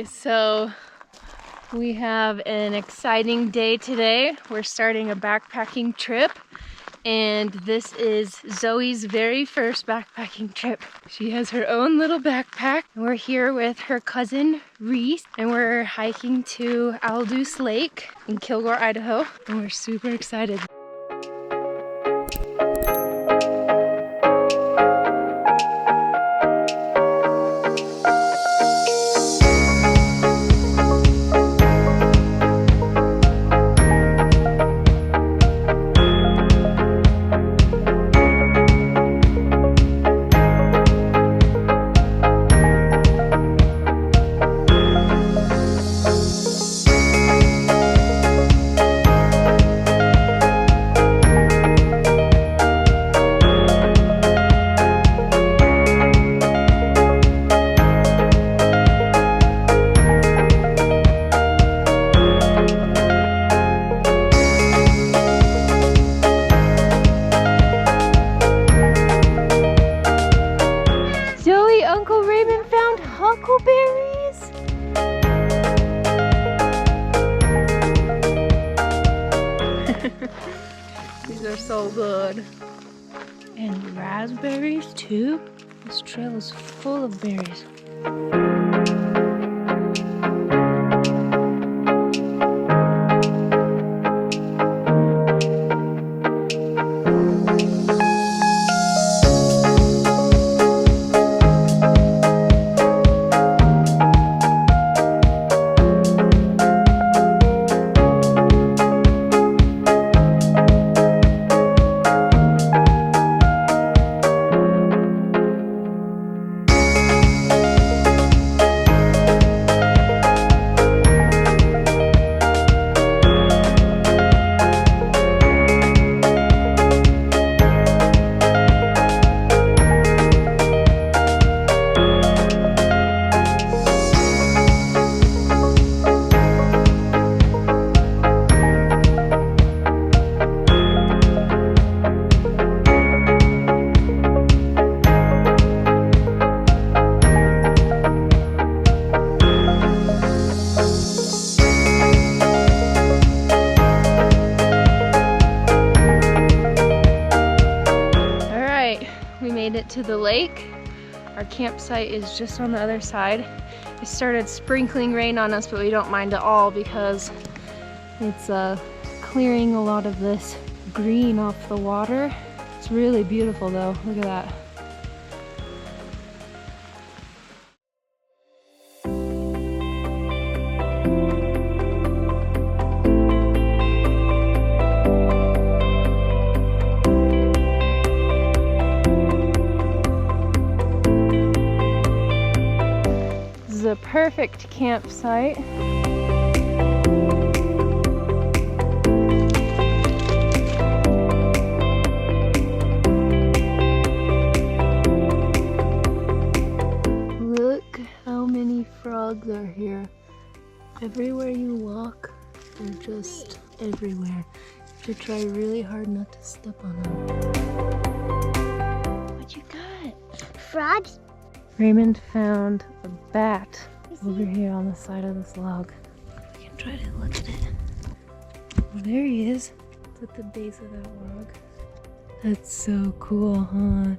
Okay, so we have an exciting day today. We're starting a backpacking trip, and this is Zoe's very first backpacking trip. She has her own little backpack. We're here with her cousin Reese, and we're hiking to Aldous Lake in Kilgore, Idaho, and we're super excited. Huckleberries? These are so good. And raspberries too. This trail is full of berries. Made it to the lake. Our campsite is just on the other side. It started sprinkling rain on us, but we don't mind at all because it's clearing a lot of this green off the water. It's really beautiful though. Look at that. A perfect campsite. Look how many frogs are here. Everywhere you walk, they're just everywhere. You should try really hard not to step on them. What you got? Frogs? Raymond found a bat over here on the side of this log. We can try to look at it. Oh, there he is. It's at the base of that log. That's so cool, huh?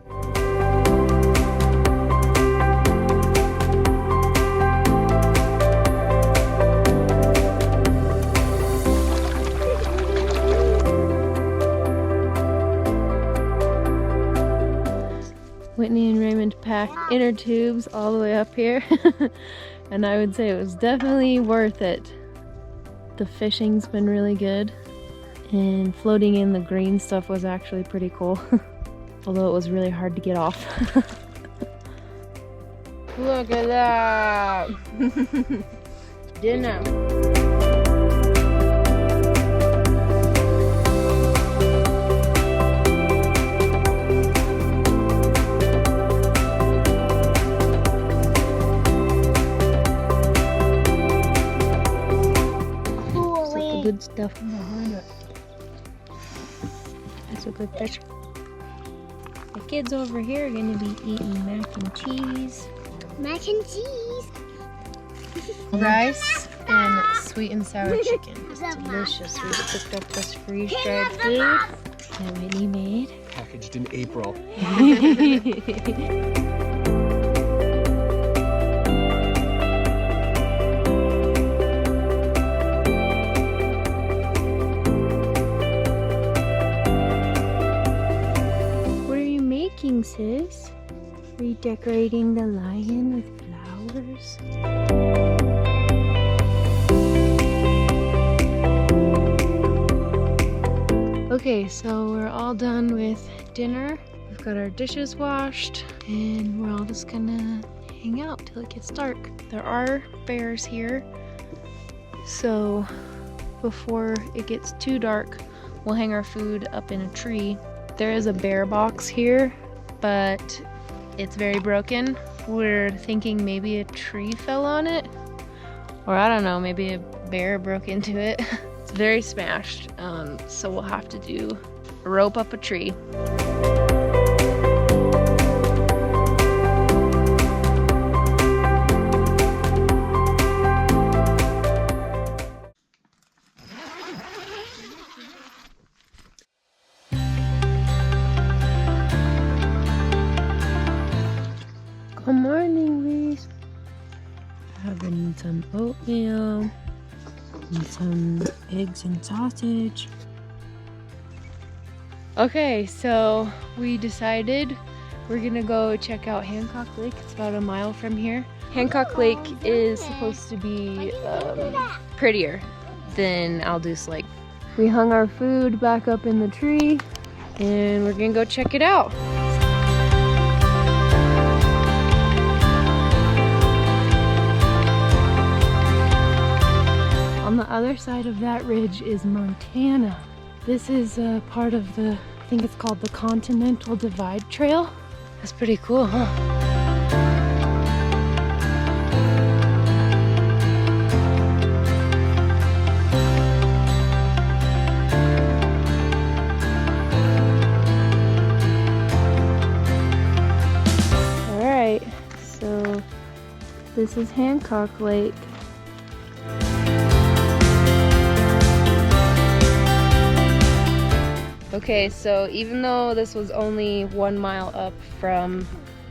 Whitney and Raymond packed inner tubes all the way up here. And I would say it was definitely worth it. The fishing's been really good, and floating in the green stuff was actually pretty cool. Although it was really hard to get off. Look at that! Dinner. Good stuff behind it. That's a good fish. The kids over here are going to be eating mac and cheese. Mac and cheese. Rice and sweet and sour chicken. It's delicious. We picked up this freeze-dried food that Whitney made. Packaged in April. What are you making, sis? Are you decorating the lion with flowers? Okay, so we're all done with dinner. We've got our dishes washed and we're all just gonna hang out till it gets dark. There are bears here, so before it gets too dark, we'll hang our food up in a tree. There is a bear box here, but it's very broken. We're thinking maybe a tree fell on it, or I don't know, maybe a bear broke into it. It's very smashed, so we'll have to rope up a tree. Good morning, Reese. Having some oatmeal and some eggs and sausage. Okay, so we decided we're gonna go check out Hancock Lake. It's about a mile from here. Hancock Lake is supposed to be prettier than Aldous Lake. We hung our food back up in the tree and we're gonna go check it out. On the other side of that ridge is Montana. This is part of the, I think it's called the Continental Divide Trail. That's pretty cool, huh? All right, so this is Hancock Lake. Okay, so even though this was only 1 mile up from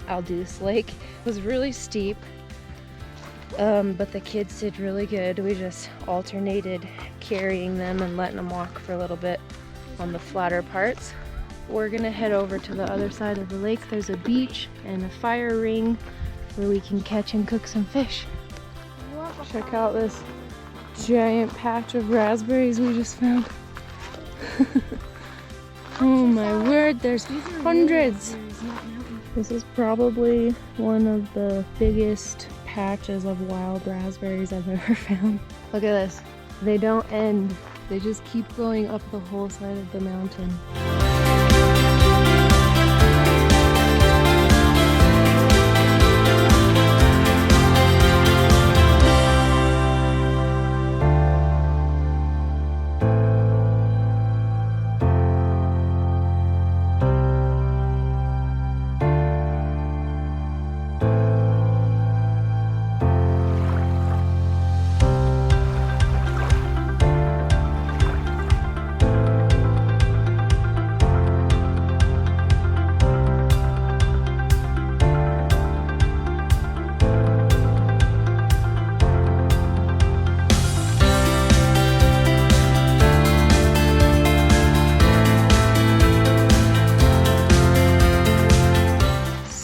Aldous Lake, it was really steep, but the kids did really good. We just alternated carrying them and letting them walk for a little bit on the flatter parts. We're gonna head over to the other side of the lake. There's a beach and a fire ring where we can catch and cook some fish. Check out this giant patch of raspberries we just found. Oh my word, there's hundreds. This is probably one of the biggest patches of wild raspberries I've ever found. Look at this. They don't end. They just keep going up the whole side of the mountain.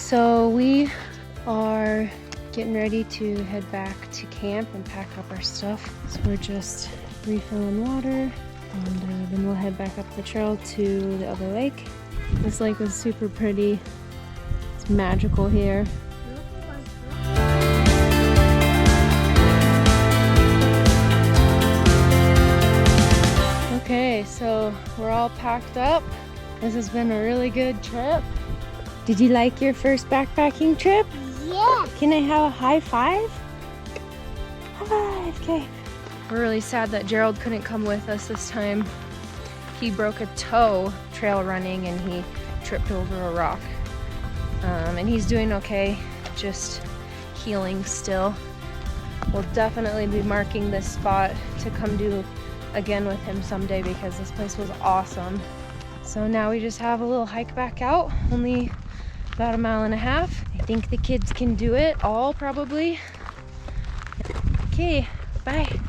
So we are getting ready to head back to camp and pack up our stuff. So we're just refilling water and then we'll head back up the trail to the other lake. This lake is super pretty. It's magical here. Okay, so we're all packed up. This has been a really good trip. Did you like your first backpacking trip? Yeah. Can I have a high five? High five, okay. We're really sad that Gerald couldn't come with us this time. He broke a toe trail running and he tripped over a rock. And he's doing okay, just healing still. we'll definitely be marking this spot to come do again with him someday because this place was awesome. So now we just have a little hike back out, only about 1.5 miles. I think the kids can do it all probably. Okay, bye.